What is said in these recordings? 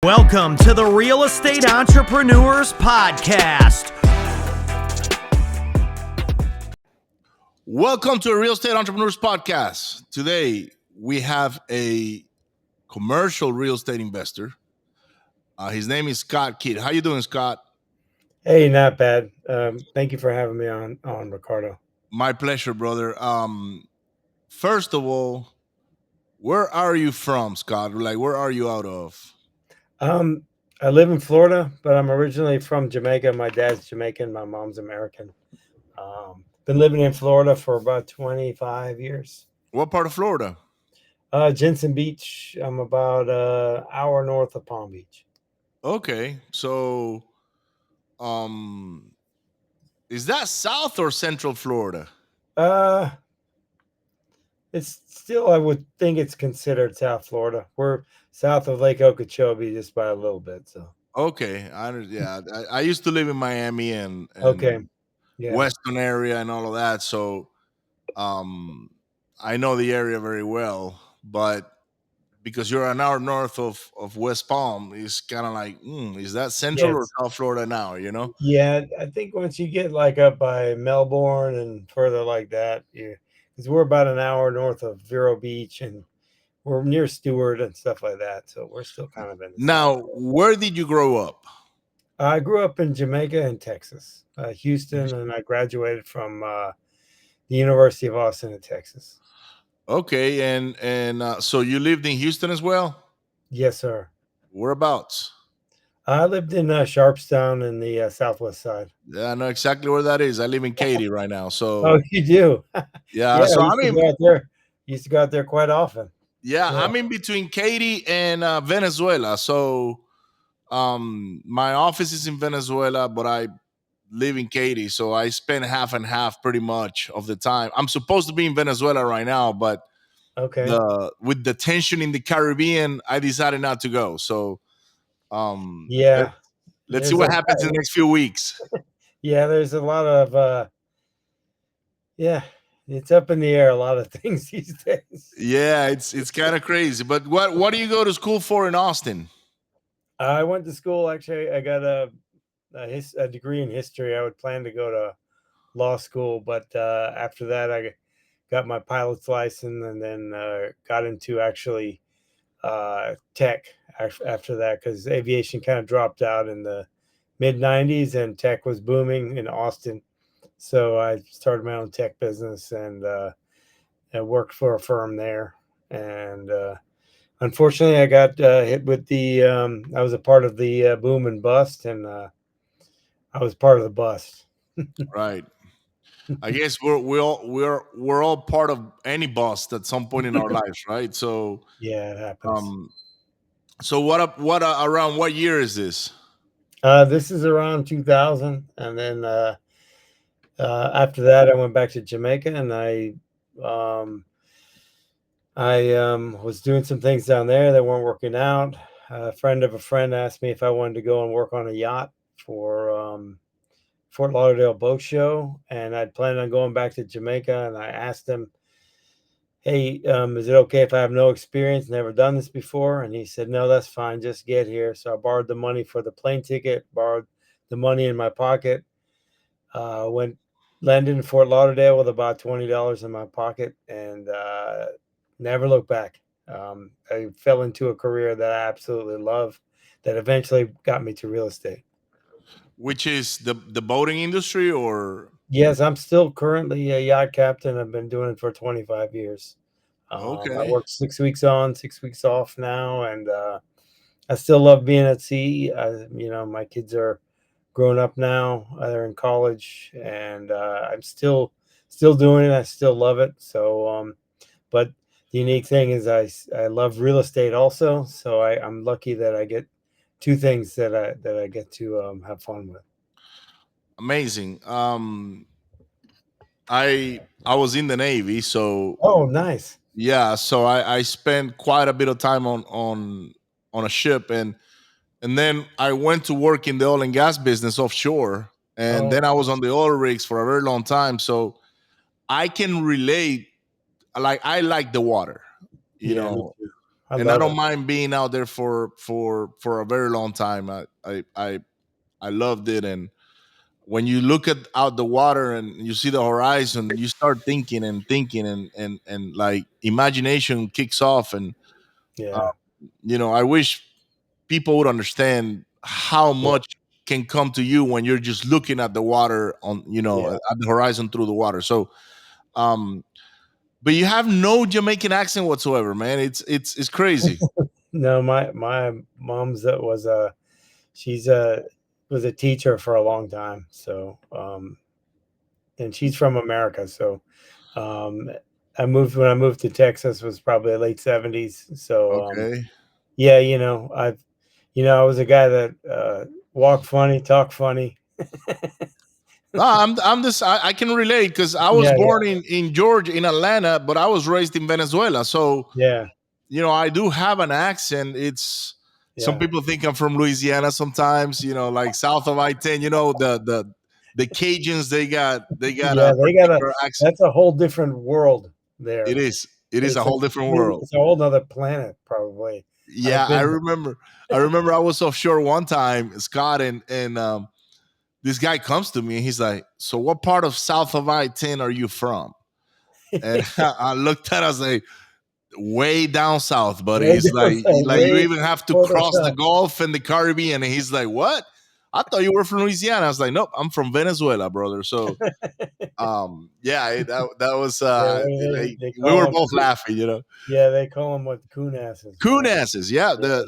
Welcome to the Real Estate Entrepreneurs Podcast. Welcome to the Real Estate Entrepreneurs Podcast. Today, we have a commercial real estate investor. His name is Scott Kidd. How you doing, Scott? Hey, not bad. Thank you for having me on, Ricardo. My pleasure, brother. First of all, where are you from, Scott? Like, where are you out of? I live in Florida, but I'm originally from Jamaica. My dad's Jamaican, my mom's American. Been living in Florida for about 25 years. What part of Florida? Jensen Beach. I'm about an hour north of Palm Beach. Okay, so is that South or Central Florida? It's still, I would think it's considered South Florida. We're south of Lake Okeechobee just by a little bit. So Okay, I used to live in Miami and okay, yeah, Western area and all of that, so I know the area very well. But because you're an hour north of West Palm, it's kind of like, is that Central or yes. South Florida now? You know? Yeah, I think once you get like up by Melbourne and further like that, because we're about an hour north of Vero Beach and we're near Stewart and stuff like that. So we're still kind of in the Now, south. where did you grow up? I grew up in Jamaica and Texas, Houston, and I graduated from the University of Austin in Texas. Okay, and so you lived in Houston as well? Yes, sir. Whereabouts? I lived in Sharpstown in the southwest side. Yeah, I know exactly where that is. I live in Katy right now. Oh, So you do? yeah, Yeah, I so used to go out there. Used to go out there quite often. yeah, Yeah. I'm in between Katy and Venezuela. So my office is in Venezuela, but I live in Katy, so I spend half and half pretty much of the time. I'm supposed to be in Venezuela right now, but Okay. with the tension in the Caribbean, I decided not to go. So Yeah. let's see There's what a happens in the next few weeks. Yeah, there's a lot of yeah, it's up in the air, a lot of things these days. Yeah, it's kind of crazy. But what do you go to school for in Austin? I went to school, actually. I got a degree in history. I would plan to go to law school, but after that I got my pilot's license and then got into actually tech after that, because aviation kind of dropped out in the mid 90s and tech was booming in Austin. So I started my own tech business and I worked for a firm there. And unfortunately, I got hit with the. I was a part of the boom and bust, and I was part of the bust. Right. I guess we're all part of any bust at some point in our lives, right? So Yeah, it happens. um so around what year is this? This is around 2000, and then after that, I went back to Jamaica, and um, I was doing some things down there that weren't working out. A friend of a friend asked me if I wanted to go and work on a yacht for Fort Lauderdale Boat Show, and I'd planned on going back to Jamaica. And I asked him, "Hey, is it okay if I have no experience, never done this before?" And he said, "No, that's fine. Just get here." So I borrowed the money for the plane ticket, borrowed the money in my pocket, went landed in Fort Lauderdale with about $20 in my pocket, and never looked back. I fell into a career that I absolutely love, that eventually got me to real estate. Which is the boating industry or Yes, I'm still currently a yacht captain. I've been doing it for 25 years. I okay. work 6 weeks on, 6 weeks off now, and I still love being at sea. My kids are grown up now; they're in college, and I'm still doing it. I still love it. So, but the unique thing is, I love real estate also. So I'm lucky that I get two things that I get to have fun with. Amazing. I was in the Navy, so Oh, nice. yeah, so I spent quite a bit of time on a ship, and then I went to work in the oil and gas business offshore, and Oh, then I was on the oil rigs for a very long time. So I can relate. Like, I like the water, you yeah, me know. too. I and I love don't it. mind being out there for a very long time. I loved it, and when you look at out the water and you see the horizon, you start thinking and thinking, and like imagination kicks off, and uh, Yeah, I wish people would understand how yeah, much can come to you when you're just looking at the water on yeah. at the horizon through the water. So um but you have no Jamaican accent whatsoever, man. It's crazy. No, my mom's that was a she's a was a teacher for a long time. So and she's from America. So um, I moved when I moved to Texas was probably late '70s. So Okay. yeah, I was a guy that walk funny, talk funny. No, I'm this. I can relate because I was Yeah, born yeah, in Georgia, in Atlanta, but I was raised in Venezuela. So yeah, I do have an accent. It's Some yeah, people think I'm from Louisiana sometimes. Like south of I-10. The Cajuns, they got yeah. a They got a particular accent. That's a whole different world It there. is. It is a whole different world. It's a whole nother planet, probably. Yeah, I've I been remember. I remember I was offshore one time, Scott, and this guy comes to me and he's like, "So what part of south of I-10 are you from?" And I looked at, I was like, "Way down south, buddy." way He's down south, like, you way even have to further cross the south. Gulf and the Caribbean. And he's like, "What? I thought you were from Louisiana." I was like, "Nope, I'm from Venezuela, brother." So yeah, that was Yeah, what do they we were call both them? laughing, Yeah, they call them what coon asses, Coon right? asses, yeah, Yeah,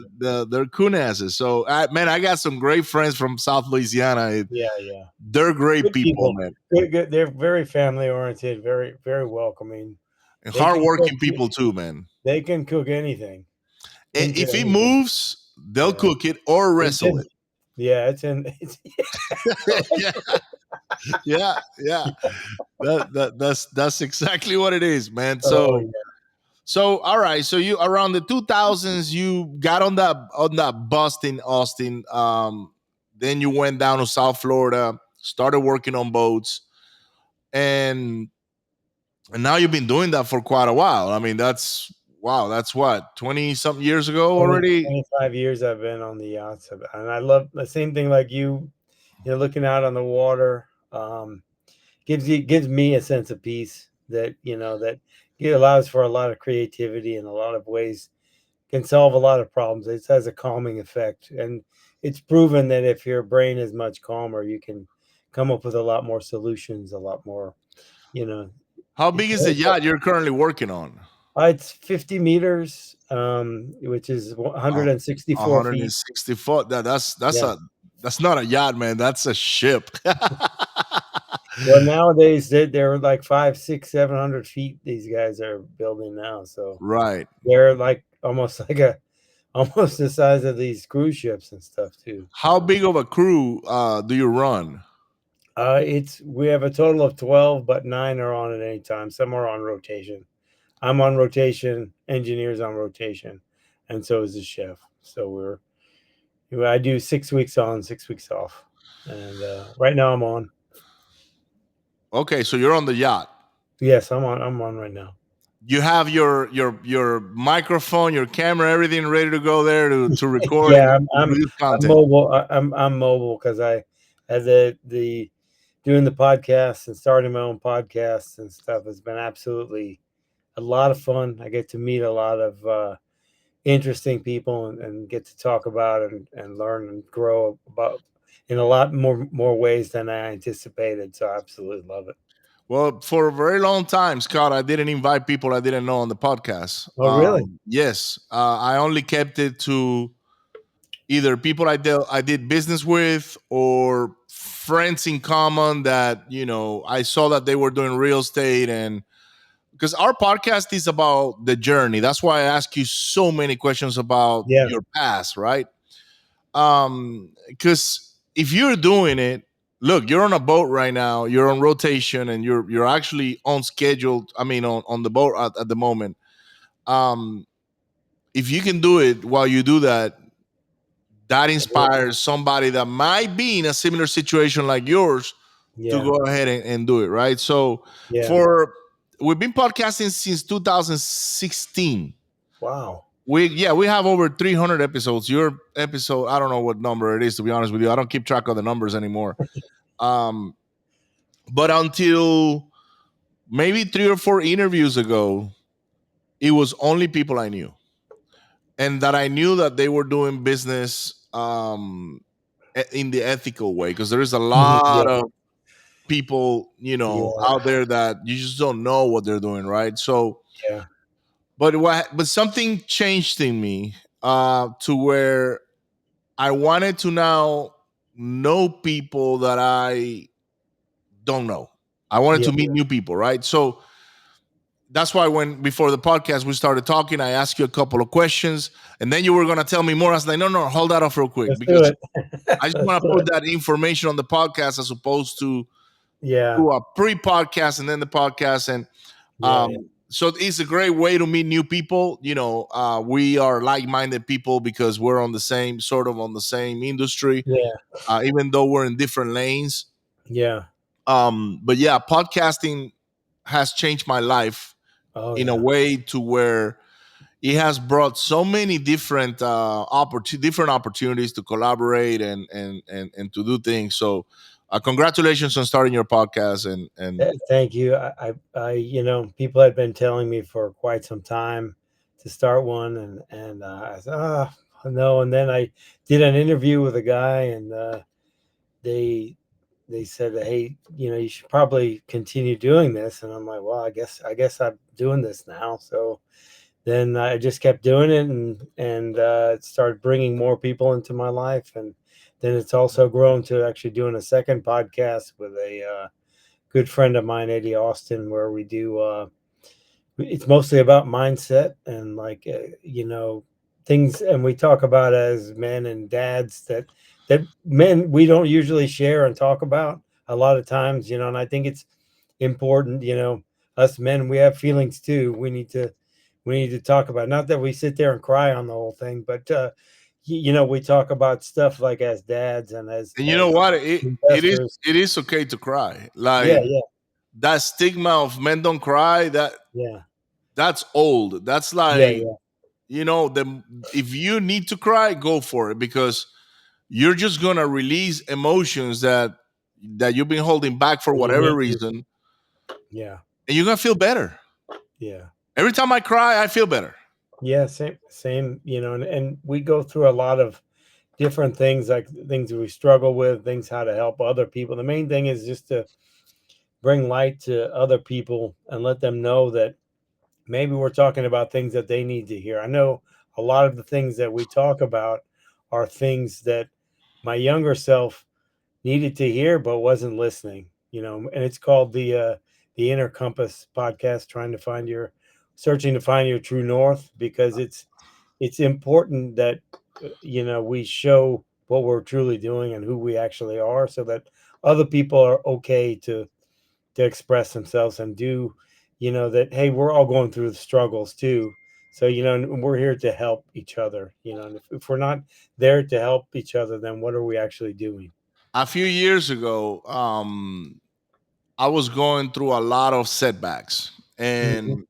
they're coon asses. So, man, I got some great friends from South Louisiana. yeah, yeah. They're great Good people, people. man, Good, good. They're very family oriented, very, very welcoming. and They can cook. hardworking people too, man. They can cook anything into If it anything. moves, they'll Yeah, cook it or it's wrestle in. it. Yeah, it's in. It's Yeah, yeah, yeah. That's exactly what it is, man. oh So, yeah, all right. So you around the 2000s, you got on that bus in Austin. Then you went down to South Florida, started working on boats, and now you've been doing that for quite a while. I mean, that's wow. That's what 20 something years ago 20, already. 25 years I've been on the yachts, and I love the same thing like you. Looking out on the water. Gives me a sense of peace that that it allows for a lot of creativity in a lot of ways, can solve a lot of problems. It has a calming effect, and it's proven that if your brain is much calmer, you can come up with a lot more solutions, a lot more, you know. How big It's is the yacht you're currently working on? it's 50 meters, which is Uh, 164 feet. 164. That's Yeah. that's not a yacht, man. That's a ship. Well, nowadays they're like 5, 6, 700 feet. These guys are building now, so Right. they're like almost like almost the size of these cruise ships and stuff too. How big of a crew do you run? It's we have a total of 12, but 9 are on at any time. Some are on rotation. I'm on rotation, engineers on rotation, and so is the chef. So I do 6 weeks on, 6 weeks off, and right now I'm on. Okay, so you're on the yacht. Yes, I'm on. I'm on right now. You have your microphone, your camera, everything ready to go there to record Yeah, and produce I'm content. mobile. I'm mobile because I as the doing the podcast and starting my own podcasts and stuff has been absolutely a lot of fun. I get to meet a lot of interesting people and get to talk about and learn and grow about in a lot more ways than I anticipated. So I absolutely love it. Well, for a very long time, Scott, I didn't invite people I didn't know on the podcast. Oh, really? Yes, I only kept it to either people I did business with or friends in common that I saw that they were doing real estate, and because our podcast is about the journey. That's why I ask you so many questions about Yeah, your past, right? Because if you're doing it, look, you're on a boat right now, you're on rotation, and you're actually on schedule. I mean, on the boat at the moment. um if you can do it while you do that, that inspires somebody that might be in a similar situation like yours to yeah, go ahead and do it, right? So yeah. for we've been podcasting since 2016. Wow. we have over 300 episodes. Your episode, I don't know what number it is, to be honest with you. I don't keep track of the numbers anymore. Um, but until maybe 3 or 4 interviews ago, it was only people I knew, and that I knew that they were doing business in the ethical way, because there is a Yeah, lot of people, yeah, out there that you just don't know what they're doing, right? So, yeah, but something changed in me, to where I wanted to now know people that I don't know. I wanted yeah. to meet new people, right? So that's why when before the podcast we started talking, I asked you a couple of questions, and then you were gonna tell me more. I was like, no, no, hold that off real quick, Let's do because it. I just Let's want to do put it. that information on the podcast as opposed to Yeah, do a pre-podcast and then the podcast. And yeah, yeah, so it's a great way to meet new people. We are like-minded people because we're on the same on the same industry, yeah, even though we're in different lanes. yeah. But yeah, podcasting has changed my life Oh in a yeah. way to where it has brought so many different different opportunities to collaborate and to do things. So congratulations on starting your podcast. And Thank you. People had been telling me for quite some time to start one, and I said, no. And then I did an interview with a guy, and they they said, hey, you should probably continue doing this. And I'm like, well, I guess I'm doing this now. So then I just kept doing it, and it started bringing more people into my life, and then it's also grown to actually doing a second podcast with a good friend of mine, Eddie Austin, where we do. It's mostly about mindset and things, and we talk about as men and dads that men we don't usually share and talk about a lot of times, and I think it's important, us men, we have feelings too. We need to talk about it. Not that we sit there and cry on the whole thing, but we talk about stuff like as dads and as you know as what, it is investors. it is okay to cry. Yeah, Like, yeah, that stigma of men don't cry, yeah, that's old. That's yeah, like, yeah, the if you need to cry, go for it, because you're just gonna release emotions that you've been holding back for you whatever need to. reason, Yeah, and you're gonna feel better. yeah, Every time I cry, I feel better. yeah. Same. And we go through a lot of different things, like things we struggle with, things how to help other people. The main thing is just to bring light to other people and let them know that maybe we're talking about things that they need to hear. I know a lot of the things that we talk about are things that my younger self needed to hear but wasn't listening. And it's called the Inner Compass podcast, searching to find your true north, because it's important that we show what we're truly doing and who we actually are, so that other people are okay to express themselves and do, that, hey, we're all going through the struggles too. So, and we're here to help each other, and if we're not there to help each other, then what are we actually doing? A few years ago, I was going through a lot of setbacks, Mhm.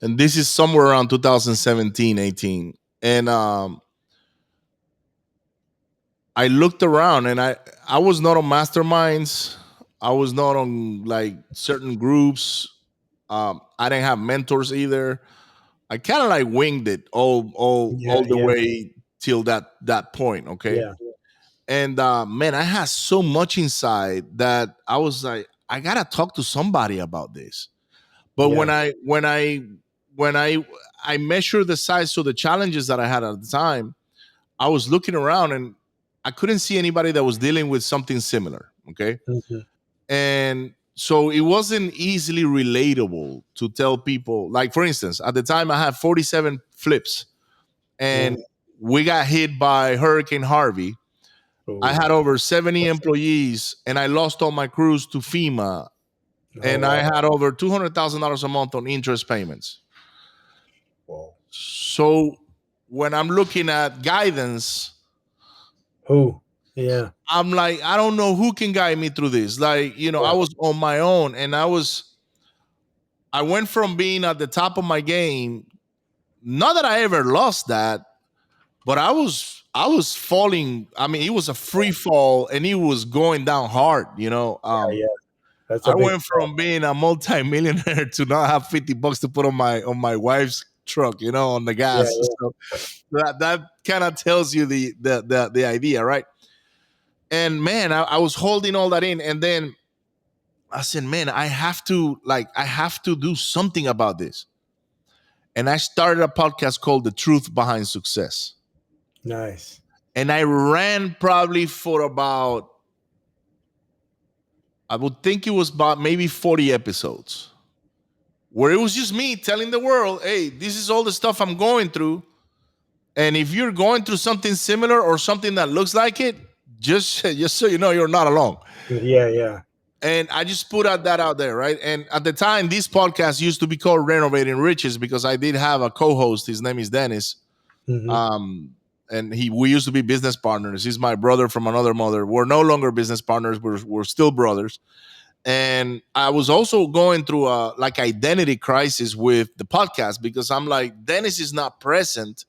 and this is somewhere around 2017, 18. And I looked around, and I was not on masterminds. I was not on like certain groups. I didn't have mentors either. I kind of like winged it all Yeah, the yeah, way till that point. Okay. yeah, And man, I had so much inside that I was like, I gotta talk to somebody about this. But yeah. when I measured the size of the challenges that I had at the time, I was looking around, and I couldn't see anybody that was dealing with something similar. Okay. Mhm. And so it wasn't easily relatable to tell people. Like, for instance, at the time I had 47 flips, Oh, and we got hit by Hurricane Harvey. I oh, had over 70 employees, and I lost all my crews to FEMA, oh, and I wow. had over $200,000 a month on interest payments. Whoa. So when I'm looking at guidance, Who? Yeah, I'm like, I don't know who can guide me through this. Like, I yeah, was on my own, and I went from being at the top of my game, not that I ever lost that, but I was falling. I mean, it was a free fall, and it was going down hard. Yeah, that's a I big went problem. from being a multimillionaire to not have $50 to put on my wife's truck, on the Yeah, gas. So that kind of tells you the idea, right? And man, I was holding all that in, and then I said, man, I have to do something about this. And I started a podcast called The Truth Behind Success. nice. And I ran probably for about, I would think it was about maybe 40 episodes, where it was just me telling the world, hey, this is all the stuff I'm going through. And if you're going through something similar or something that looks like it, just so you know, you're not alone. Yeah. And I just put that out there, right? And at the time, this podcast used to be called Renovating Riches, because I did have a co-host. His name is Dennis. Hmm. Um, and we used to be business partners. He's my brother from another mother. We're no longer business partners. We're still brothers. And I was also going through a like identity crisis with the podcast, because I'm like, Dennis is not present.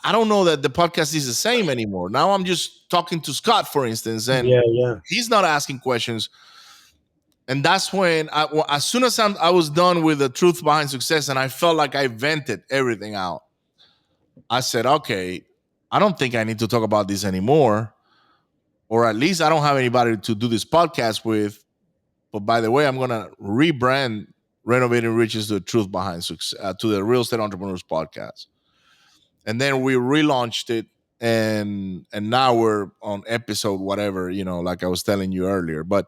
I don't know that the podcast is the same anymore. Now I'm just talking to Scott, for instance, and Yeah. he's not asking questions. And that's when, as soon as I was done with the truth behind success, and I felt like I vented everything out, I said, okay, I don't think I need to talk about this anymore, or at least I don't have anybody to do this podcast with. But by the way, I'm gonna rebrand Renovating Riches to the Truth Behind Success, to the Real Estate Entrepreneurs Podcast. And then we relaunched it, and now we're on episode whatever, like I was telling you earlier. But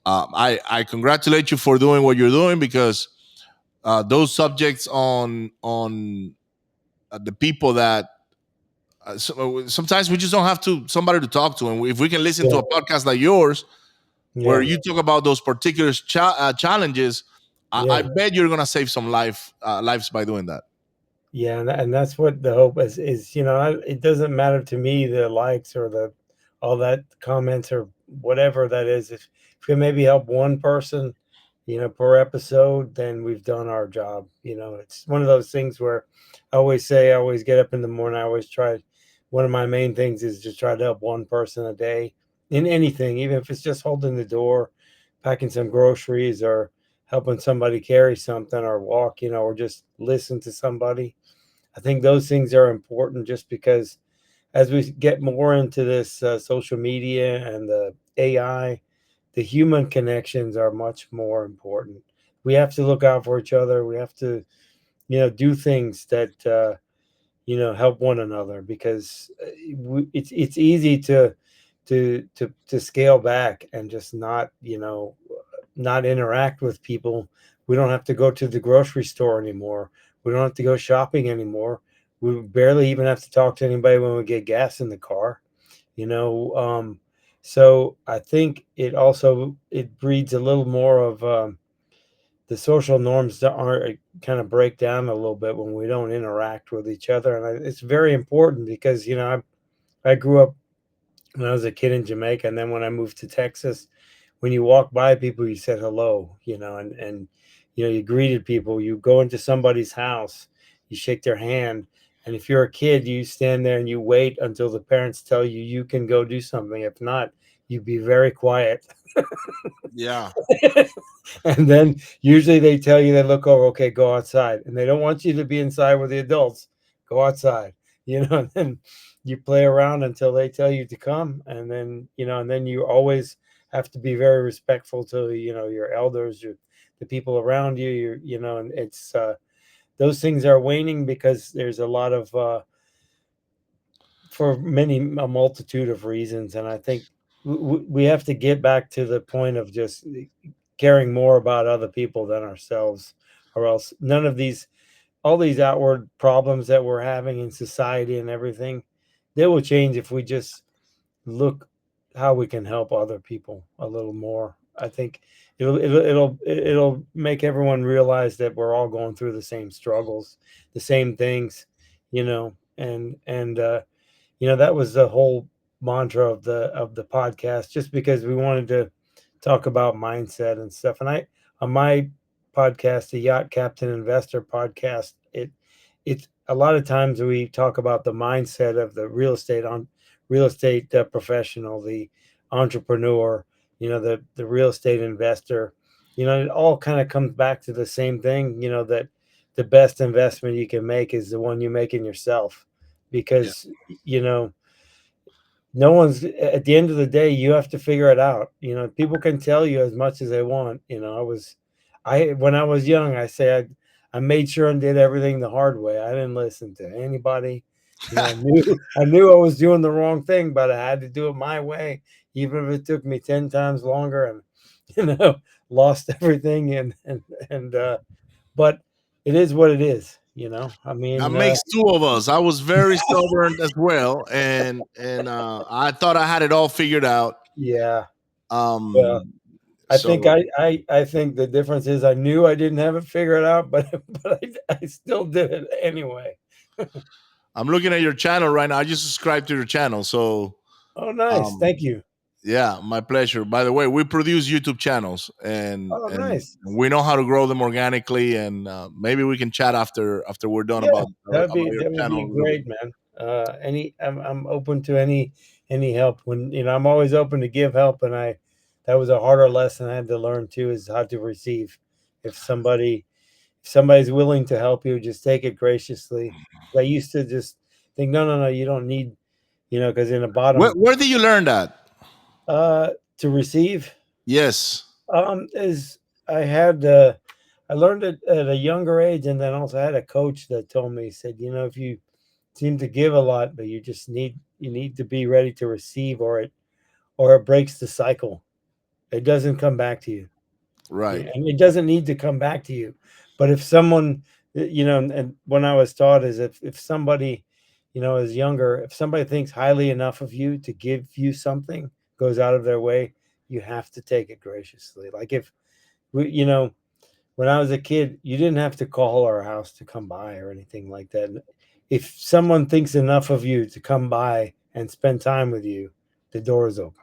I congratulate you for doing what you're doing, because those subjects on the people that sometimes we just don't have somebody to talk to, and if we can listen to Yeah. a podcast like yours where Yeah. you talk about those particular challenges, I Yeah. bet you're gonna save some lives by doing that. Yeah, and that's what the hope is, it doesn't matter to me the likes or the all that comments or whatever that is. If we maybe help one person, per episode, then we've done our job. It's one of those things where I always get up in the morning, I always try, one of my main things is to try to help one person a day in anything, even if it's just holding the door, packing some groceries, or helping somebody carry something, or walk, or just listen to somebody. I think those things are important, just because as we get more into this social media and the AI, the human connections are much more important. We have to look out for each other. We have to, do things that help one another, because it's easy to scale back and just not interact with people. We don't have to go to the grocery store anymore. We don't have to go shopping anymore. We barely even have to talk to anybody when we get gas in the car. You know, so I think it breeds a little more of the social norms that are kind of break down a little bit when we don't interact with each other, and it's very important because I grew up when I was a kid in Jamaica, and then when I moved to Texas, when you walk by people, you said hello, and you greeted people. You go into somebody's house, you shake their hand, and if you're a kid, you stand there and you wait until the parents tell you you can go do something. If not, you be very quiet. Yeah. And then usually they tell you, they look over, okay, go outside, and they don't want you to be inside with the adults. Go outside, and then you play around until they tell you to come, and then you always have to be very respectful to your elders, the people around you. And it's those things are waning because there's a lot of for a multitude of reasons, and I think we have to get back to the point of just caring more about other people than ourselves, or else none of these all these outward problems that we're having in society and everything, they will change if we just look how we can help other people a little more. I think it'll make everyone realize that we're all going through the same struggles, the same things, and that was the whole mantra of the podcast, just because we wanted to talk about mindset and stuff. And I on my podcast, the Yacht Captain Investor podcast, it's a lot of times we talk about the mindset of the real estate professional, the entrepreneur, the real estate investor. It all kind of comes back to the same thing. That the best investment you can make is the one you make in yourself, Yeah. because you know no one's at the end of the day, you have to figure it out. People can tell you as much as they want. I when I was young, I made sure and did everything the hard way. I didn't listen to anybody. I knew I was doing the wrong thing, but I had to do it my way, even if it took me 10 times longer, and lost everything. And but it is what it is. I That mean, makes two of us. I was very stubborn as well, and I thought I had it all figured out. yeah. Well, Um, I think so I think the difference is I knew I didn't have it figured out, but I still did it anyway. I'm looking at your channel right now. I just subscribed to your channel, so Oh, nice. um, Thank you. yeah, my pleasure. By the way, we produce YouTube channels, and Oh, and nice. we know how to grow them organically. And maybe we can chat after we're done Yeah, about your that would channel be a little bit. great, man. I'm open to any help. When I'm always open to give help, and that was a harder lesson I had to learn too, is how to receive. If somebody's willing to help you, just take it graciously. I used to just think, no, no, no, you don't need, because in the bottom, Where did you learn that? uh, to receive. Yes, Is I learned it at a younger age, and then also had a coach that told me, he said, if you seem to give a lot, but you need to be ready to receive, or it breaks the cycle. It doesn't come back to you. right, Yeah, and it doesn't need to come back to you. But if someone, and when I was taught is, if somebody, is younger, if somebody thinks highly enough of you to give you something, goes out of their way, you have to take it graciously. Like, if we, when I was a kid, you didn't have to call our house to come by or anything like that. And if someone thinks enough of you to come by and spend time with you, the door is open.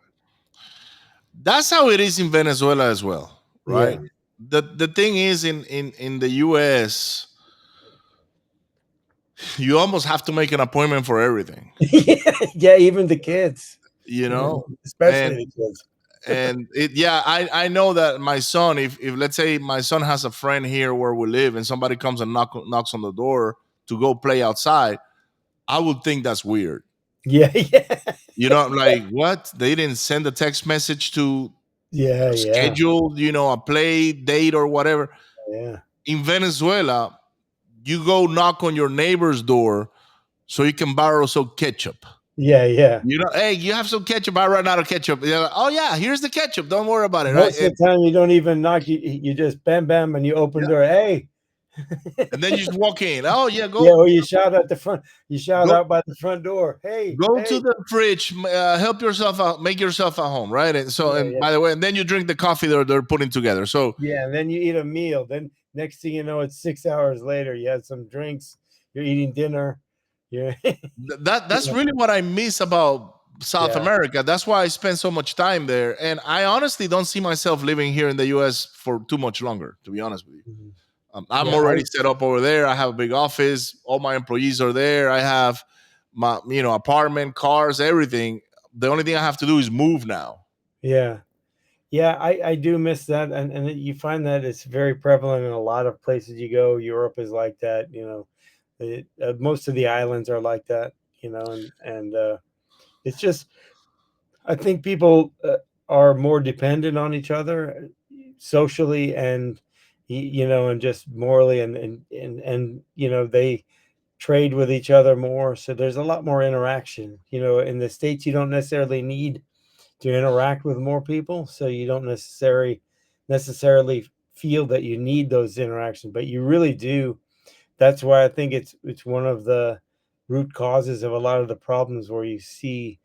that's how it is in Venezuela as well, right? Yeah. The thing is, in the U.S., you almost have to make an appointment for everything, Yeah, even the kids, you know, especially and the kids. yeah, I know that my son, if let's say my son has a friend here where we live, and somebody comes and knocks on the door to go play outside, I would think that's weird. Yeah, yeah, I'm like, what? They didn't send a text message to yeah, yeah, schedule, a play date or whatever. yeah, In Venezuela, you go knock on your neighbor's door so you can borrow some ketchup. yeah, yeah. Hey, you have some ketchup. I ran out of ketchup. They're like, oh yeah, here's the ketchup. Don't worry about it, right? Most of the time, you don't even knock. You just bam, bam, and you open the door. Hey, And then you just walk in. Oh yeah, yeah, go or you shout at the front. You shout go out by the front door. Hey, go to hey. the fridge. Help yourself out. Make yourself at home, right? And so, Yeah, and yeah, by the way, and then you drink the coffee they're putting together. So yeah. And then you eat a meal. Then next thing you know, it's 6 hours later. You had some drinks. You're eating dinner. Yeah, that's really what I miss about South yeah, America. That's why I spend so much time there. And I honestly don't see myself living here in the US for too much longer, to be honest with you. mhm. I'm Yeah. already set up over there. I have a big office. All my employees are there. I have my, apartment, cars, everything. The only thing I have to do is move now. Yeah. Yeah, I do miss that, and you find that it's very prevalent in a lot of places you go. Europe is like that. Most of the islands are like that. And it's just, I think people are more dependent on each other, socially, and and just morally, and they trade with each other more. So there's a lot more interaction. In the States, you don't necessarily need to interact with more people, so you don't necessarily feel that you need those interactions, but you really do. That's why I think it's one of the root causes of a lot of the problems, where you see,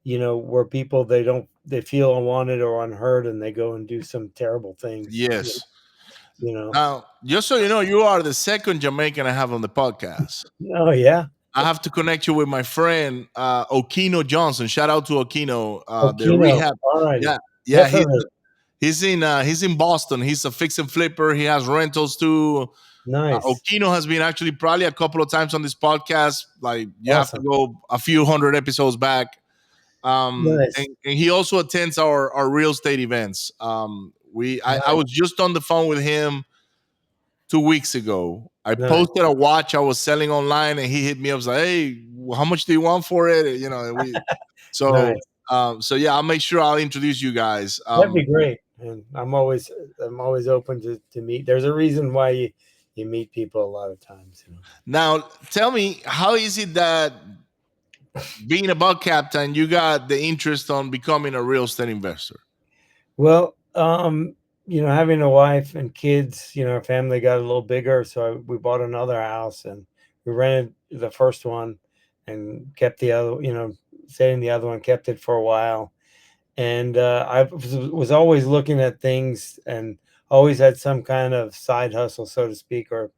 where people, they feel unwanted or unheard, and they go and do some terrible things. Yes. You know. Now, just so you know, you are the second Jamaican I have on the podcast. Oh yeah. I have to connect you with my friend Okino Johnson. Shout out to Okino, the Okino. rehab. All righty. Yeah, yeah. Definitely. He's in Boston. He's a fix and flipper. He has rentals too. Nice. Okino has been actually probably a couple of times on this podcast. Like you have to Awesome. go a few hundred episodes back. Nice. And he also attends our real estate events. I Nice. was just on the phone with him 2 weeks ago. I Nice. posted a watch I was selling online, and he hit me up. Was like, "Hey, how much do you want for it?" And so Nice. so yeah, I'll make sure I'll introduce you guys. That'd be great. And I'm always open to meet. There's a reason why you meet people a lot of times. Now, tell me, how is it that being a bug captain, you got the interest on becoming a real estate investor? Well, having a wife and kids, our family got a little bigger, so we bought another house and we rented the first one and kept the other, stayed in the other one, kept it for a while. And I was always looking at things and always had some kind of side hustle, so to speak, or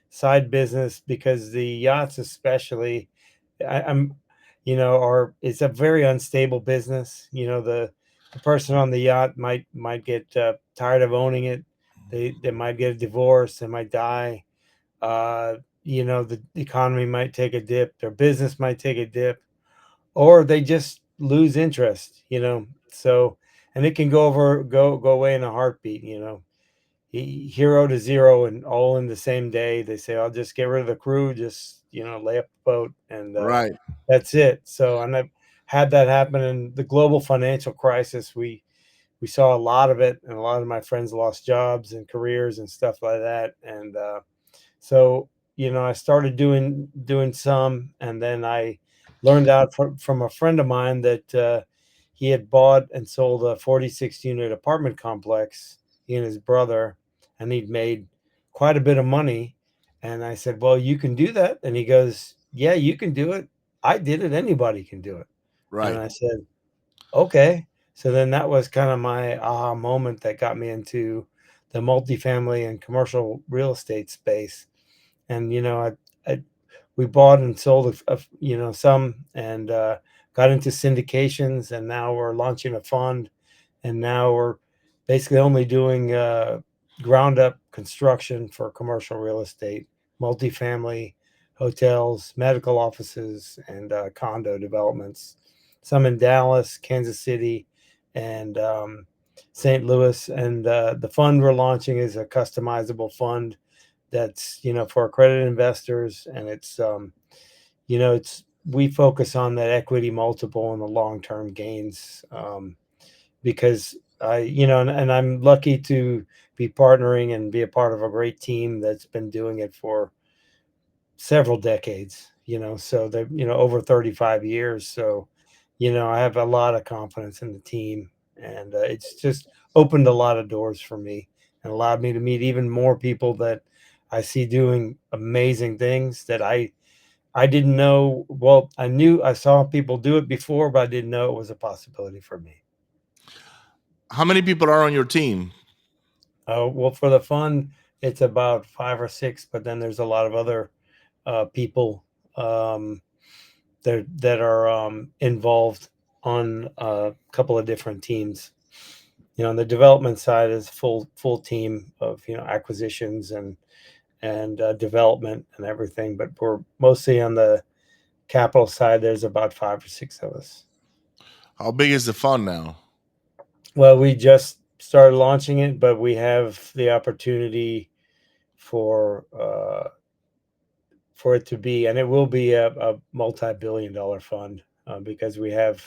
side business because the yachts, especially, I'm, are it's a very unstable business. The person on the yacht might get tired of owning it. They might get a divorce. They might die. The economy might take a dip. Their business might take a dip, or they just lose interest. So and it can go away in a heartbeat. Hero to zero and all in the same day. They say, I'll just get rid of the crew, just, lay up the boat and Right, that's it. So, and I've had that happen in the global financial crisis. We saw a lot of it, and a lot of my friends lost jobs and careers and stuff like that. And so, I started doing some, and then I learned out from a friend of mine that he had bought and sold a 46 unit apartment complex, he and his brother, and he'd made quite a bit of money. And I said, well, you can do that. And he goes, yeah, you can do it. I did it. Anybody can do it. And right. I said, okay. So then that was kind of my aha moment that got me into the multifamily and commercial real estate space. And I we bought and sold some, and got into syndications, and now we're launching a fund, and now we're basically only doing ground up construction for commercial real estate, multifamily, hotels, medical offices, and condo developments. Some in Dallas, Kansas City, and St. Louis. And the fund we're launching is a customizable fund that's for accredited investors, and it's we focus on that equity multiple and the long-term gains, because and I'm lucky to be partnering and be a part of a great team that's been doing it for several decades, so they're over 35 years. So I have a lot of confidence in the team, and it's just opened a lot of doors for me and allowed me to meet even more people that I see doing amazing things that I didn't know. Well, I saw people do it before, but I didn't know it was a possibility for me. How many people are on your team? Well, for the fund, it's about 5 or 6, but then there's a lot of other people um, that are involved on a couple of different teams. On the development side is full team of acquisitions and development and everything, but we're mostly on the capital side. There's about 5 or 6 of us. How big is the fund now? Well, we just started launching it, but we have the opportunity for it to be, and it will be a multi-billion-dollar fund, because we have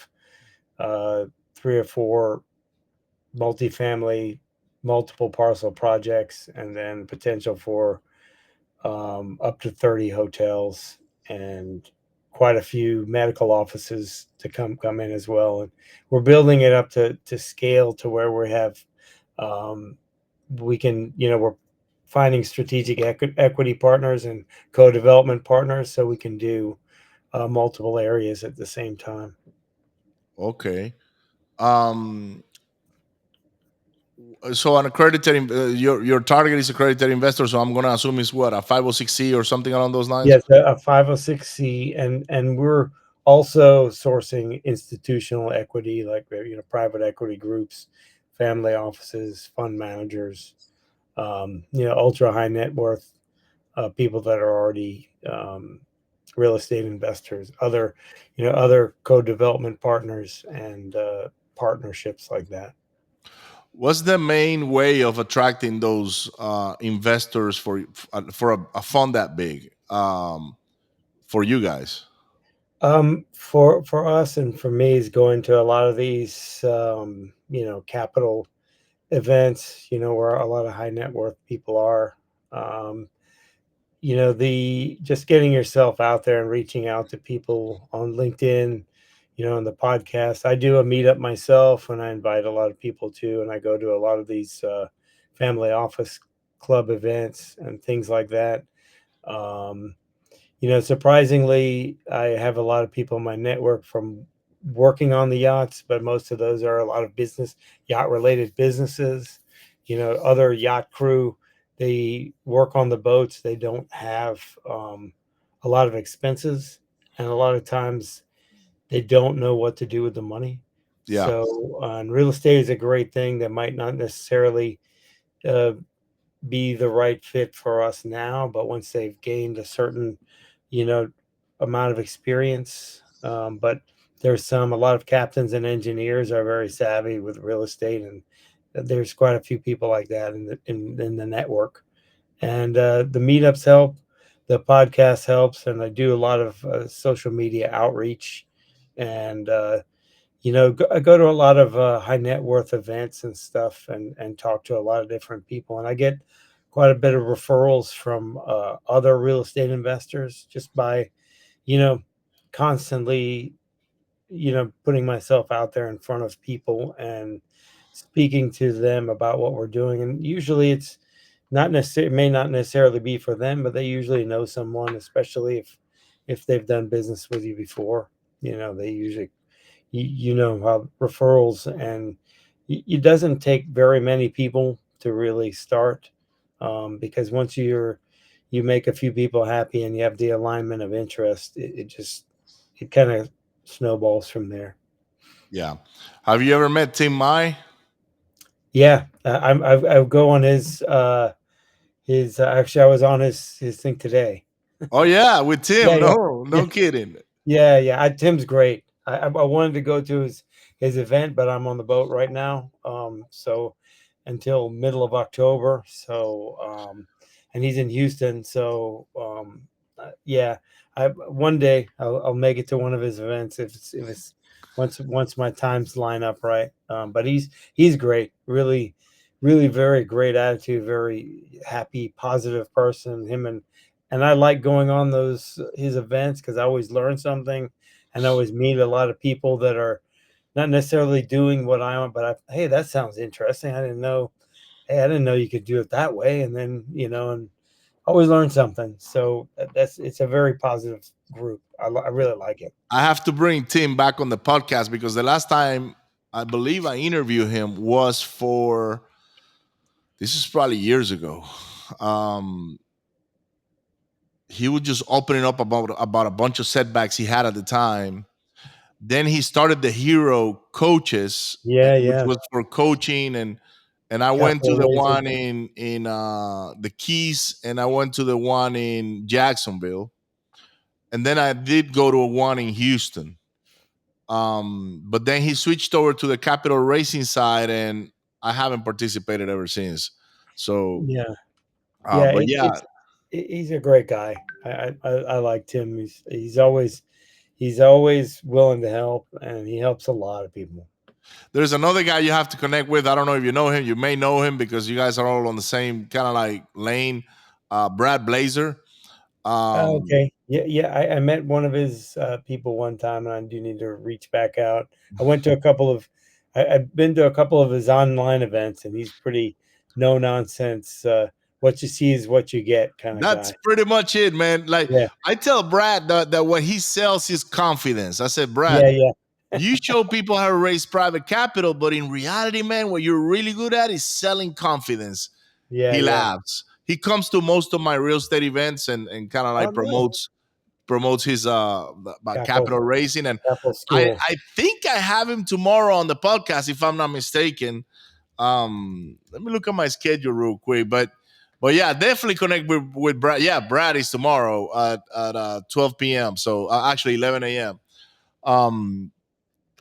3 or 4 multifamily, multiple parcel projects, and then potential for up to 30 hotels and quite a few medical offices to come in as well. And we're building it up to scale to where we have um, we can we're finding strategic equity partners and co-development partners so we can do multiple areas at the same time. Okay. Um, so an accredited, your target is accredited investor. So I'm gonna assume it's what, a 506C or something along those lines. Yes, a 506c, and we're also sourcing institutional equity, like private equity groups, family offices, fund managers, ultra high net worth people that are already real estate investors, other co-development partners and partnerships like that. What's the main way of attracting those investors for a fund that big for you guys? For us and for me is going to a lot of these capital events, where a lot of high net worth people are. Um, the just getting yourself out there and reaching out to people on LinkedIn, on the podcast. I do a meetup myself and I invite a lot of people too, and I go to a lot of these family office club events and things like that. um, Surprisingly, I have a lot of people in my network from working on the yachts, but most of those are a lot of yacht related businesses. Other yacht crew, they work on the boats. They don't have a lot of expenses, and a lot of times they don't know what to do with the money. Yeah, So, and real estate is a great thing that might not necessarily uh, be the right fit for us now, but once they've gained a certain, you know, amount of experience, but a lot of captains and engineers are very savvy with real estate, and there's quite a few people like that in the network. And the meetups help, the podcast helps, and I do a lot of social media outreach, and I go to a lot of high net worth events and stuff, and talk to a lot of different people, and I get quite a bit of referrals from other real estate investors just by you know constantly putting myself out there in front of people and speaking to them about what we're doing. And usually it's not necessarily, it may not necessarily be for them, but they usually know someone, especially if they've done business with you before. They usually, how referrals, and it doesn't take very many people to really start, because once you make a few people happy and you have the alignment of interest, it kind of snowballs from there. yeah. Have you ever met Tim Mai? Yeah, I go on his actually I was on his thing today. Oh yeah, with Yeah, Tim. yeah, No, yeah. no kidding. Yeah, yeah. Tim's great. I wanted to go to his event, but I'm on the boat right now. So until middle of October. So and he's in Houston. So yeah, I one day I'll make it to one of his events if it's once my times line up right. But he's great. Really, really very great attitude. Very happy, positive person. Him and I like going on those his events because I always learn something, and I always meet a lot of people that are not necessarily doing what I want, but hey, that sounds interesting. I didn't know. Hey, I didn't know you could do it that way, and then and always learn something. So it's a very positive group. I really like it. I have to bring Tim back on the podcast because the last time I believe I interviewed him was for this is probably years ago. Um, he was just opening up about a bunch of setbacks he had at the time. Then he started the Hero Coaches, Yeah, which yeah. was for coaching, and I went to Capital the raising. one in the Keys, and I went to the one in Jacksonville, and then I did go to a one in Houston. But then he switched over to the capital racing side, and I haven't participated ever since. So, Yeah, yeah. but yeah, He's a great guy. I liked him. He's always willing to help, and he helps a lot of people. there's another guy you have to connect with. I don't know if you know him. You may know him because you guys are all on the same kind of like lane. Brad Blazer. Oh, Um, okay. Yeah, yeah. I met one of his people one time, and I do need to reach back out. I've been to a couple of his online events, and he's pretty no nonsense. What you see is what you get kind of that's guy. pretty much it, man. Like Yeah, I tell Brad that what he sells is confidence. I said, yeah, Brad, yeah, you show people how to raise private capital, but in reality, man, what you're really good at is selling confidence. yeah, He yeah. laughs. He comes to most of my real estate events and kind of Oh, like nice. promotes his about Capital capital raising. And Capital I School. I think I have him tomorrow on the podcast if I'm not mistaken. Let me look at my schedule real quick, But yeah, definitely connect with Brad. Yeah, Brad is tomorrow at 12 p.m. So actually 11 a.m. Um,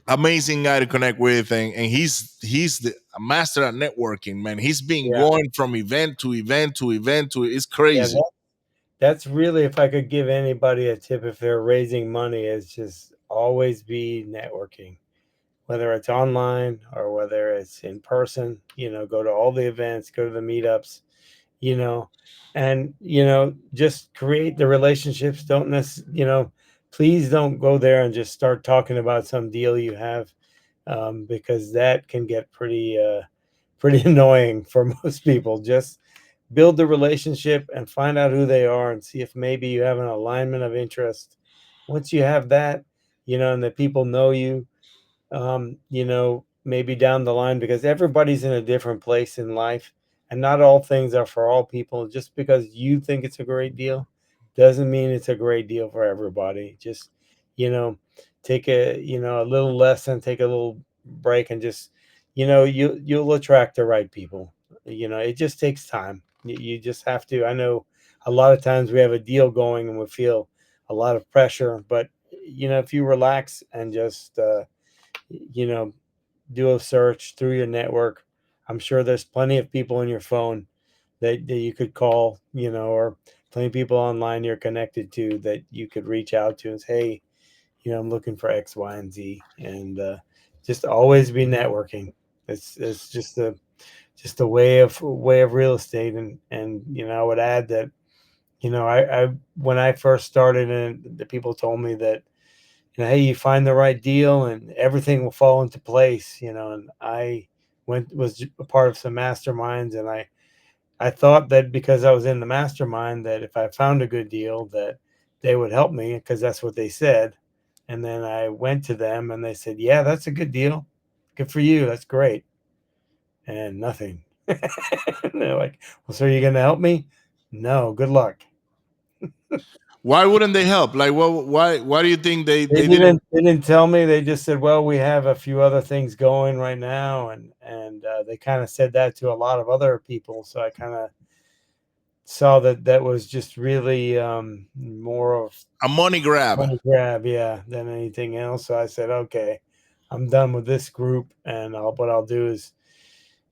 amazing guy to connect with, and he's the a master at networking, man. He's been Yeah. going from event to event to event to it's Yeah. crazy. That's really, if I could give anybody a tip if they're raising money, is just always be networking, whether it's online or whether it's in person. Go to all the events, go to the meetups, you know, and just create the relationships. Don't please don't go there and just start talking about some deal you have, because that can get pretty annoying for most people. Just build the relationship and find out who they are and see if maybe you have an alignment of interest. Once you have that, and the people know you, maybe down the line, because everybody's in a different place in life and not all things are for all people. Just because you think it's a great deal doesn't mean it's a great deal for everybody. Just, you know, take a little lesson, take a little break, and just, you'll attract the right people. It just takes time. You just have to. I know a lot of times we have a deal going and we feel a lot of pressure, but if you relax and just, you know, do a search through your network. I'm sure there's plenty of people in your phone that you could call, or plenty of people online you're connected to that you could reach out to and say, hey, I'm looking for X, Y, and Z, and just always be networking. It's just a way of real estate, and I would add that I when I first started, and the people told me that hey, you find the right deal and everything will fall into place, and I was a part of some masterminds, and I thought that because I was in the mastermind that if I found a good deal that they would help me because that's what they said. And then I went to them and they said, yeah, that's a good deal. Good for you. That's great. And nothing. And they're like, well, so are you going to help me? No, good luck. Why wouldn't they help? Like, well, why do you think They they didn't? didn't tell me. They just said, "Well, we have a few other things going right now," and they kind of said that to a lot of other people. So I kind of saw that was just really more of A money grab. money grab, yeah, than anything else. So I said, "Okay, I'm done with this group, and what I'll do is,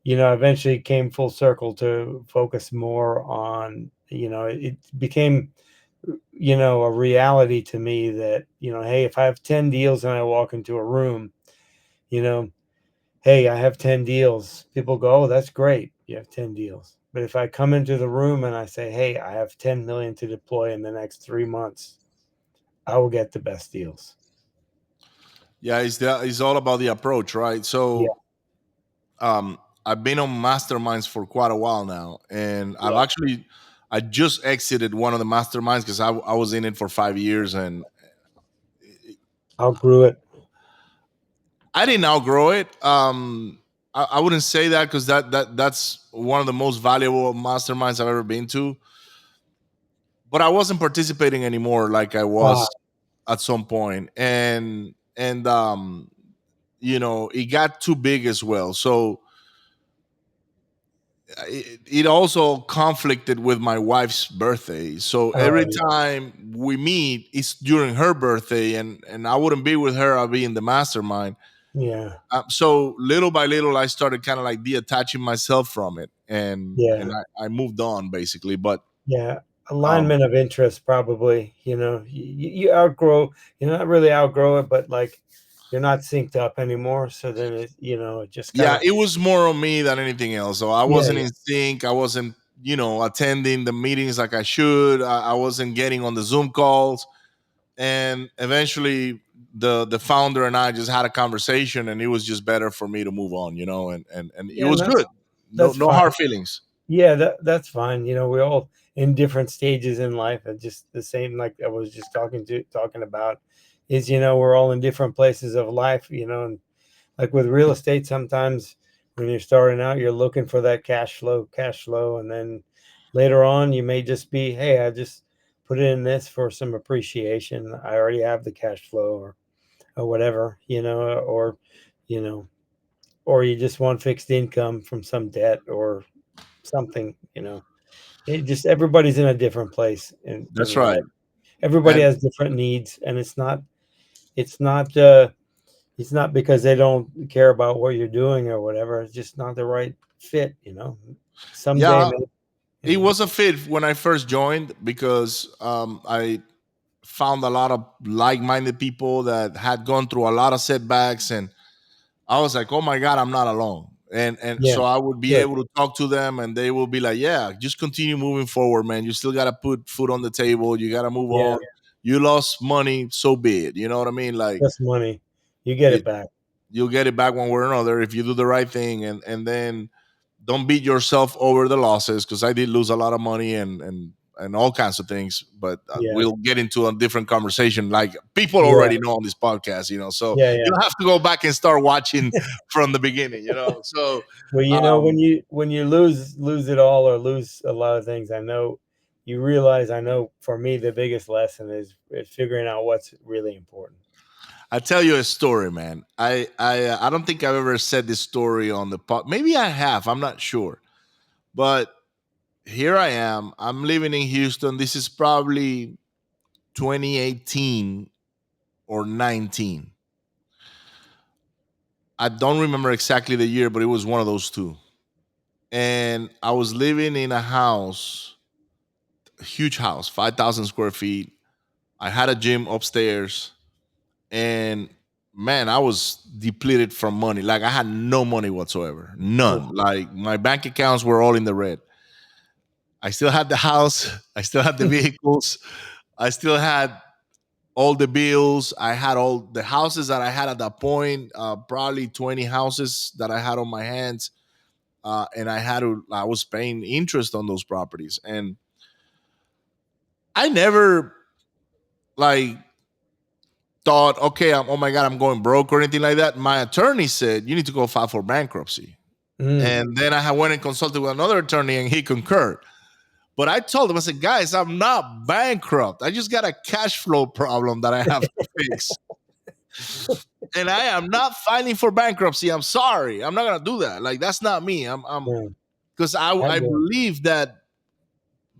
eventually came full circle to focus more on, it became." A reality to me that, hey, if I have 10 deals and I walk into a room, you know, hey, I have 10 deals. People go, oh, that's great. You have 10 deals. But if I come into the room and I say, hey, I have 10 million to deploy in the next 3 months, I will get the best deals. Yeah, it's all about the approach, right? Yeah. So I've been on masterminds for quite a while now, and Yeah. I just exited one of the masterminds because I was in it for 5 years, and Outgrew it. I didn't outgrow it. I wouldn't say that because that's one of the most valuable masterminds I've ever been to. But I wasn't participating anymore like I Ah, was at some point, and it got too big as well. So it also conflicted with my wife's birthday. So every oh, time we meet, it's during her birthday, and I wouldn't be with her. I'll be in the mastermind. yeah. So little by little, I started kind of like detaching myself from it, and Yeah. I moved on basically. But Yeah. um, Alignment of interest, probably, you outgrow, you're not really outgrow it, but like you're not synced up anymore. So then it just kind yeah, of, it was more on me than anything else. So I yeah, wasn't yeah, in sync. I wasn't, attending the meetings like I should. I wasn't getting on the Zoom calls, and eventually the founder and I just had a conversation, and it was just better for me to move on, and it yeah, and was good. No that's no fine. hard feelings. Yeah, that's fine. We're all in different stages in life, and just the same, like I was just talking about, is we're all in different places of life, and like with real estate, sometimes when you're starting out, you're looking for that cash flow, and then later on, you may just be, hey, I just put it in this for some appreciation. I already have the cash flow, or whatever, you know, or you just want fixed income from some debt or something. It just everybody's in a different place in That's their right. life. Everybody And has different needs, and it's not it's not because they don't care about what you're doing or whatever. It's just not the right fit, you know. Someday, yeah, maybe, you it know. was a fit when I first joined because I found a lot of like-minded people that had gone through a lot of setbacks, and I was like, oh my God, I'm not alone. And Yeah, so I would be good. able to talk to them, and they will be like, yeah, just continue moving forward, man. You still gotta put food on the table, you gotta move Yeah, on. You lost money, so be it. You know what I mean? Like just money. You get it, it back. you'll get it back one way or another if you do the right thing, and then don't beat yourself over the losses, because I did lose a lot of money and all kinds of things, but Yeah, we'll get into a different conversation. Like people yeah, already know on this podcast, so yeah, you yeah. don't have to go back and start watching from the beginning, so Well, you know, um when you lose it all or lose a lot of things, I know you realize. I know for me, the biggest lesson is figuring out what's really important. I tell you a story, man. I don't think I've ever said this story on the pod. Maybe I have, I'm not sure, but here I am. I'm living in Houston. This is probably 2018 or 19. I don't remember exactly the year, but it was one of those two. And I was living in a house, a huge house, 5,000 square feet. I had a gym upstairs, and man, I was depleted from money. Like I had no money whatsoever, Oof. none. Like my bank accounts were all in the red. I still had the house, I still had the vehicles, I still had all the bills. I had all the houses that I had at that point, probably 20 houses that I had on my hands. And I was paying interest on those properties. And I never like thought, okay, oh my God, I'm going broke or anything like that. My attorney said, you need to go file for bankruptcy. Mm. And then I went and consulted with another attorney and he concurred. But I told him, I said, guys, I'm not bankrupt. I just got a cash flow problem that I have to fix. And I am not filing for bankruptcy. I'm sorry. I'm not gonna do that. Like that's not me. I'm Yeah, because I yeah. believe that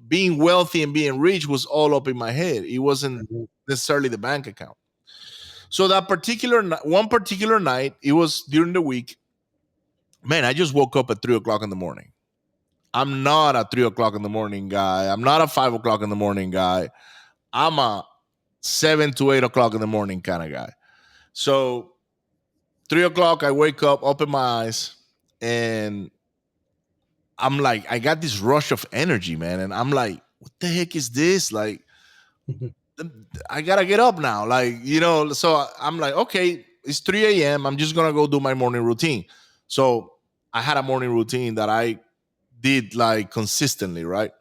being wealthy and being rich was all up in my head. It wasn't Mhm. necessarily the bank account. So that one particular night, it was during the week. Man, I just woke up at 3 o'clock in the morning. I'm not a 3 o'clock in the morning guy. I'm not a 5 o'clock in the morning guy. I'm a 7 to 8 o'clock in the morning kind of guy. So 3 o'clock, I wake up, open my eyes, and I'm like, I got this rush of energy, man. And I'm like, what the heck is this? Like, I gotta get up now. Like, so I'm like, okay, it's 3 a.m. I'm just gonna go do my morning routine. So I had a morning routine that I did like consistently, right?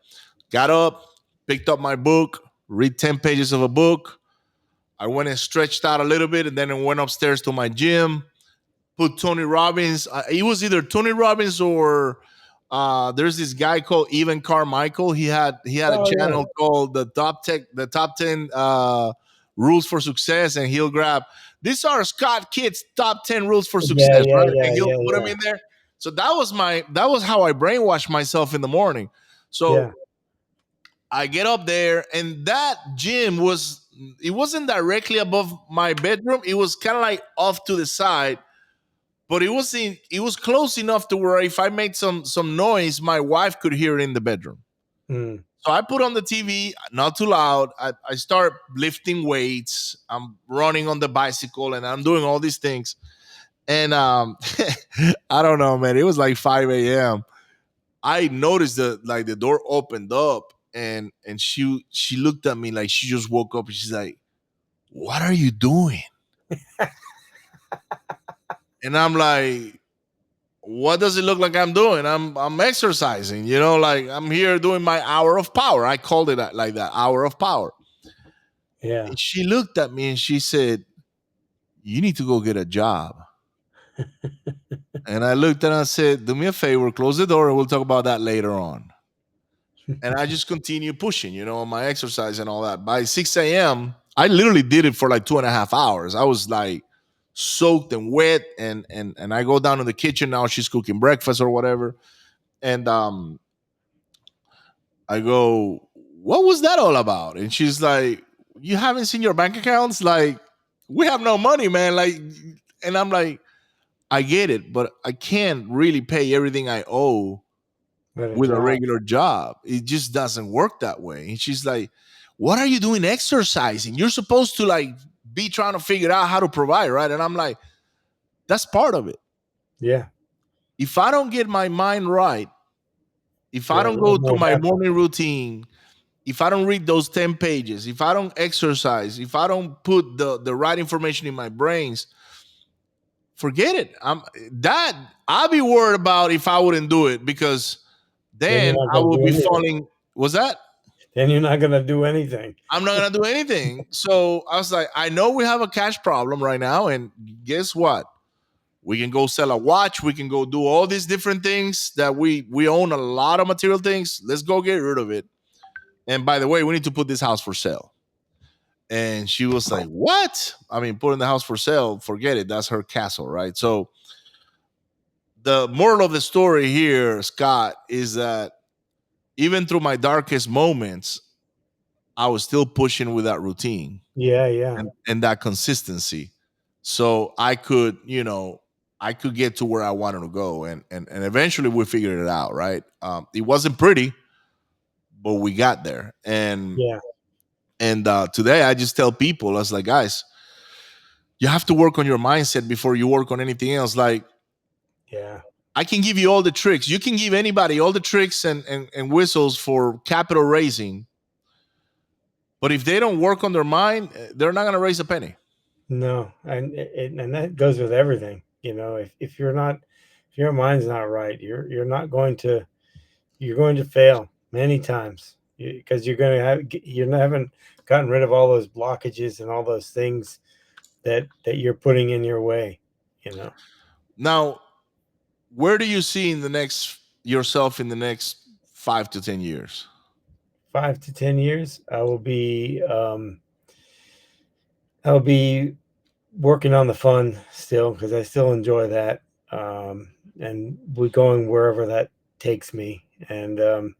Got up, picked up my book, read 10 pages of a book. I went and stretched out a little bit, and then I went upstairs to my gym, put Tony Robbins. It was either Tony Robbins or there's this guy called Evan Carmichael. He had a Oh yeah, channel called the top 10 rules for success, and he'll grab these are Scott Kidd's top 10 rules for yeah, success, yeah, right? yeah, And he'll yeah, put them yeah, in there. So that was how I brainwashed myself in the morning. yeah. So I get up there, and that gym it wasn't directly above my bedroom. It was kind of like off to the side, but it was close enough to where if I made some noise, my wife could hear it in the bedroom. Mm. So I put on the TV, not too loud. I start lifting weights. I'm running on the bicycle, and I'm doing all these things. And I don't know, man. It was like 5 a.m. I noticed that like the door opened up, and she looked at me like she just woke up, and she's like, "What are you doing?" And I'm like, what does it look like I'm doing? I'm exercising, like I'm here doing my hour of power. I called it like that, hour of power. Yeah. And she looked at me and she said, you need to go get a job. And I looked and I said, do me a favor, close the door, and we'll talk about that later on. And I just continue pushing, my exercise and all that. By 6 a.m., I literally did it for like 2.5 hours. I was like soaked and wet, and I go down to the kitchen now. She's cooking breakfast or whatever. And I go, what was that all about? And she's like, you haven't seen your bank accounts? Like, we have no money, man. Like, and I'm like, I get it, but I can't really pay everything I owe But a with a job. regular job. It just doesn't work that way. And she's like, what are you doing exercising? You're supposed to like be trying to figure out how to provide, right? And I'm like, that's part of it. Yeah. If I don't get my mind right, if I Yeah. don't It go through won't my happen. morning routine, if I don't read those 10 pages, if I don't exercise, if I don't put the right information in my brains, forget it. That I'll be worried about if I wouldn't do it, because Then you're then not I going to will do be anything. falling. Was that? Then you're not going to do anything. I'm not gonna do anything. So I was like, I know we have a cash problem right now, and guess what? We can go sell a watch. We can go do all these different things that we own a lot of material things. Let's go get rid of it. And by the way, we need to put this house for sale. And she was like, what? I mean, putting the house for sale, forget it. That's her castle, right? So the moral of the story here, Scott, is that even through my darkest moments, I was still pushing with that routine Yeah. Yeah. and that consistency. So I could, I could get to where I wanted to go. And eventually we figured it out, right? It wasn't pretty, but we got there. Yeah. And today I just tell people, I was like, guys, you have to work on your mindset before you work on anything else. Like, Yeah. I can give you all the tricks. You can give anybody all the tricks and whistles for capital raising. But if they don't work on their mind, they're not going to raise a penny. No. And that goes with everything. If you're not, if your mind's not right, you're not going to, you're going to fail many times because you're going to you haven't gotten rid of all those blockages and all those things that you're putting in your way, you know. Now, where do you see in the next yourself in the next 5 to 10 years? 5 to 10 years, I will be working on the fun still because I still enjoy that, and we're going wherever that takes me. And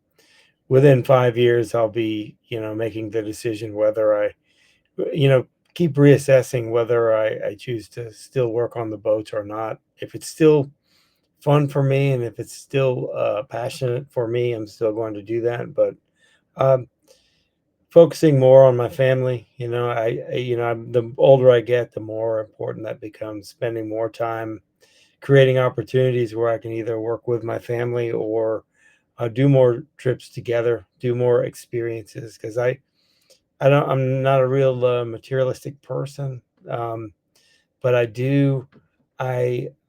within 5 years, I'll be making the decision whether I you know keep reassessing whether I choose to still work on the boats or not. If it's still fun for me and if it's still passionate for me, I'm still going to do that. But um, focusing more on my family, the older I get, the more important that becomes. Spending more time creating opportunities where I can either work with my family or do more trips together, do more experiences. Because I'm not a real materialistic person, but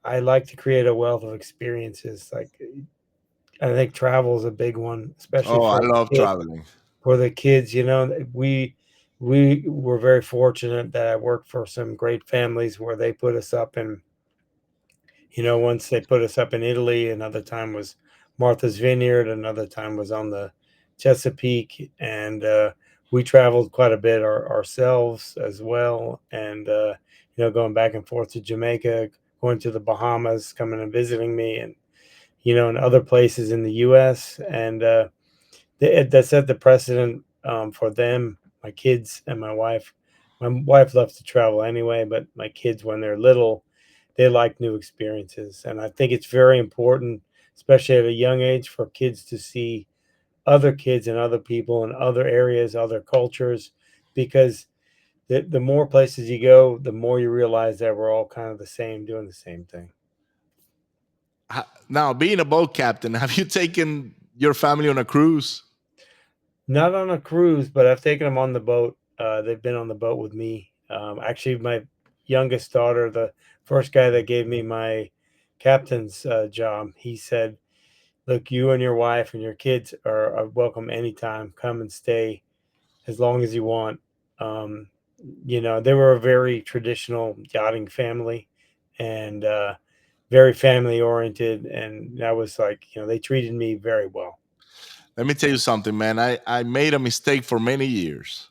I like to create a wealth of experiences. Like, I think travel is a big one, especially Oh, I love traveling. for the kids. We were very fortunate that I worked for some great families where they put us up in, once they put us up in Italy, another time was Martha's Vineyard, another time was on the Chesapeake, and we traveled quite a bit ourselves as well, and going back and forth to Jamaica, going to the Bahamas, coming and visiting me, and and other places in the U.S. And that set the precedent for them, my kids, and my wife. My wife loves to travel anyway, but my kids, when they're little, they like new experiences. And I think it's very important, especially at a young age, for kids to see other kids and other people in other areas, other cultures, because the more places you go, the more you realize that we're all kind of the same, doing the same thing. Now, being a boat captain, have you taken your family on a cruise? Not on a cruise, but I've taken them on the boat. They've been on the boat with me. Actually, my youngest daughter, the first guy that gave me my captain's job, he said, "Look, you and your wife and your kids are welcome anytime. Come and stay as long as you want." Um, they were a very traditional yachting family, and very family oriented. And I was like, they treated me very well. Let me tell you something, man. I made a mistake for many years,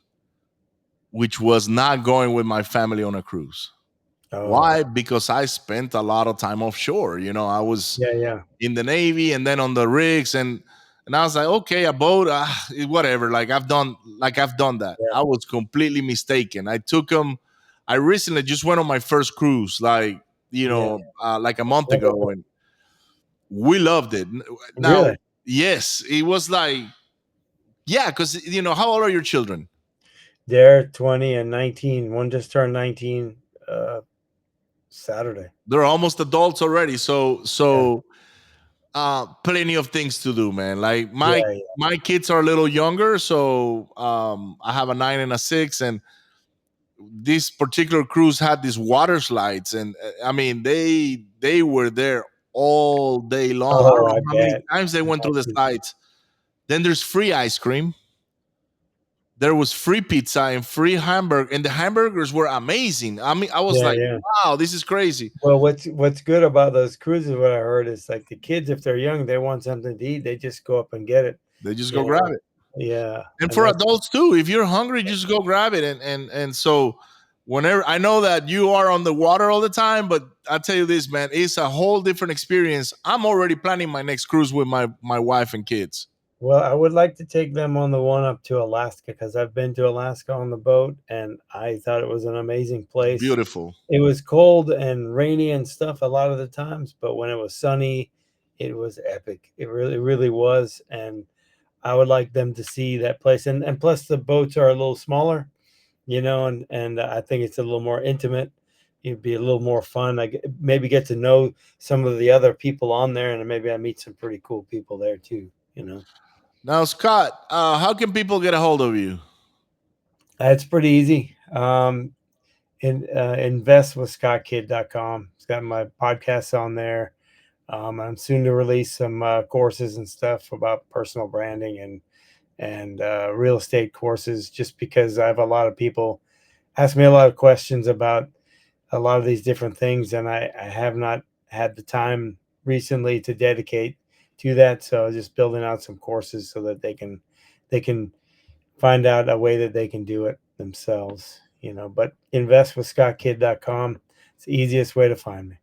which was not going with my family on a cruise. Oh, Why? Because I spent a lot of time offshore. I was yeah, yeah, in the Navy and then on the rigs. And And I was like, okay, a boat, whatever. I've done that. Yeah. I was completely mistaken. I took them. I recently just went on my first cruise, Yeah. like a month ago, and we loved it. Now, Really? yes, it was like, yeah, because how old are your children? They're 20 and 19. One just turned 19 Saturday. They're almost adults already. So Yeah. plenty of things to do, man. Like my Yeah. my kids are a little younger, so I have a 9 and a 6, and this particular cruise had these water slides, and I mean they were there all day long. I don't Oh, I know how many bet. times they went through the slides. Then there's free ice cream. There was free pizza and free hamburger, and the hamburgers were amazing. I mean, I was Yeah, like, yeah. wow, this is crazy. Well, what's good about those cruises, what I heard is like the kids, if they're young, they want something to eat, they just go up and get it. They just go You grab know? it. Yeah. And And for that's adults too, if you're hungry, just go grab it. And so whenever, I know that you are on the water all the time, but I tell you this, man, it's a whole different experience. I'm already planning my next cruise with my wife and kids. well, I would like to take them on the one up to Alaska because I've been to Alaska on the boat and I thought it was an amazing place. Beautiful. It was cold and rainy and stuff a lot of the times, but when it was sunny, it was epic. It really, really was. And I would like them to see that place. And plus the boats are a little smaller, and I think it's a little more intimate. It'd be a little more fun. Maybe get to know some of the other people on there, and maybe I meet some pretty cool people there too. Now, Scott, how can people get a hold of you? It's pretty easy. Investwithscottkid.com. It's got my podcasts on there. I'm soon to release some courses and stuff about personal branding and real estate courses, just because I have a lot of people ask me a lot of questions about a lot of these different things, and I have not had the time recently to dedicate to that. So just building out some courses so that they can find out a way that they can do it themselves. But investwithscottkid.com. It's the easiest way to find me.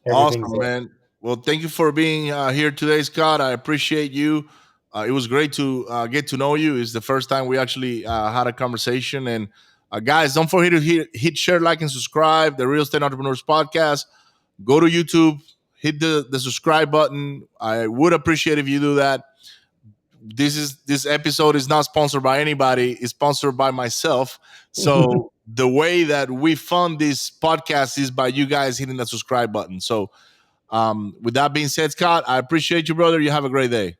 Everything's Awesome, there. man. Well, thank you for being here today, Scott. I appreciate you. It was great to get to know you. It's the first time we actually had a conversation. And guys, don't forget to hit share, like, and subscribe. The Real Estate Entrepreneurs Podcast. Go to YouTube, hit the subscribe button. I would appreciate if you do that. This episode is not sponsored by anybody. It's sponsored by myself. So the way that we fund this podcast is by you guys hitting the subscribe button. So with that being said, Scott, I appreciate you, brother. You have a great day.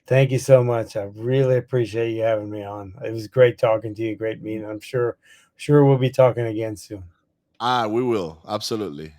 Thank you so much. I really appreciate you having me on. It was great talking to you. Great meeting. I'm sure we'll be talking again soon. We will. Absolutely.